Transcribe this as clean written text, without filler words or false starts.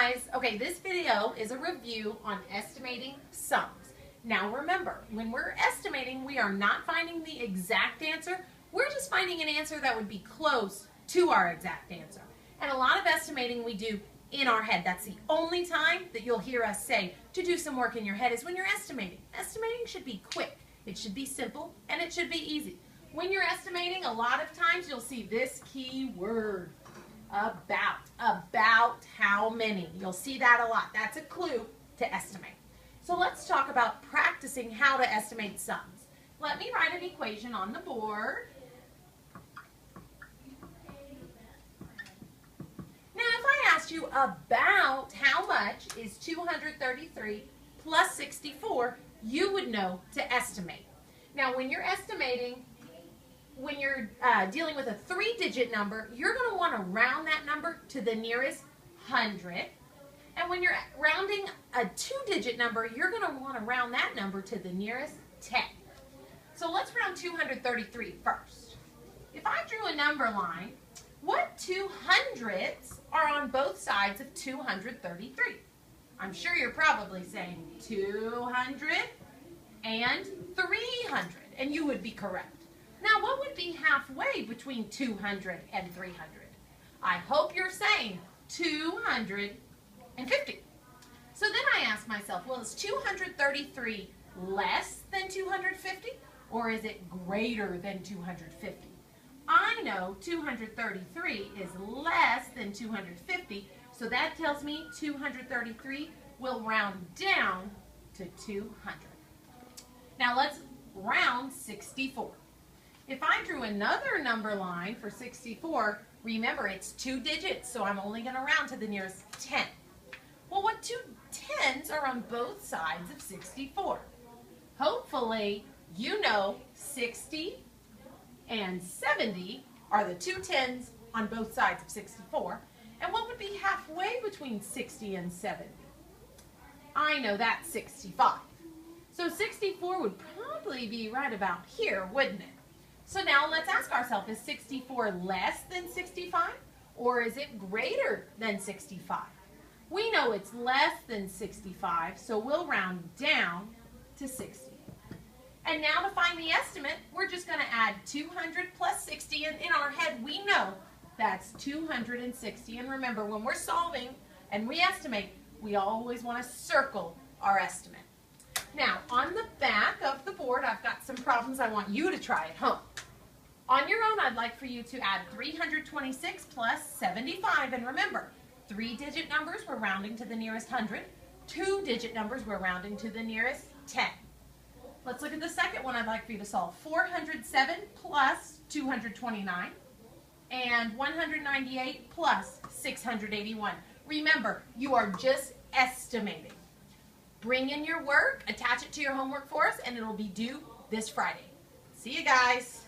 guys. Okay, this video is a review on estimating sums. Now remember, when we're estimating, we are not finding the exact answer. We're just finding an answer that would be close to our exact answer. And a lot of estimating we do in our head. That's the only time that you'll hear us say to do some work in your head is when you're estimating. Estimating should be quick. It should be simple, and it should be easy. When you're estimating, a lot of times you'll see this key word. About how many. You'll see that a lot. That's a clue to estimate. So let's talk about practicing how to estimate sums. Let me write an equation on the board. Now if I asked you about how much is 233 plus 64, you would know to estimate. Now when you're estimating, when you're dealing with a 3-digit number, you're going to want to round that number to the nearest 100. And when you're rounding a 2-digit number, you're going to want to round that number to the nearest 10. So let's round 233 first. If I drew a number line, what 200s are on both sides of 233? I'm sure you're probably saying 200 and 300, and you would be correct. Now, what would be halfway between 200 and 300? I hope you're saying 250. So then I ask myself, well, is 233 less than 250, or is it greater than 250? I know 233 is less than 250, so that tells me 233 will round down to 200. Now let's round 64. If I drew another number line for 64, remember it's 2 digits, so I'm only going to round to the nearest 10. Well, what 2 10s are on both sides of 64? Hopefully, you know 60 and 70 are the 2 10s on both sides of 64. And what would be halfway between 60 and 70? I know that's 65. So 64 would probably be right about here, wouldn't it? So now let's ask ourselves, is 64 less than 65, or is it greater than 65? We know it's less than 65, so we'll round down to 60. And now to find the estimate, we're just going to add 200 plus 60, and in our head we know that's 260. And remember, when we're solving and we estimate, we always want to circle our estimate. Now, on the back of the board, I've got some problems I want you to try at home. On your own, I'd like for you to add 326 plus 75. And remember, 3-digit numbers, we're rounding to the nearest 100. 2-digit numbers, we're rounding to the nearest 10. Let's look at the second one I'd like for you to solve. 407 plus 229 and 198 plus 681. Remember, you are just estimating. Bring in your work, attach it to your homework for us, and it'll be due this Friday. See you guys.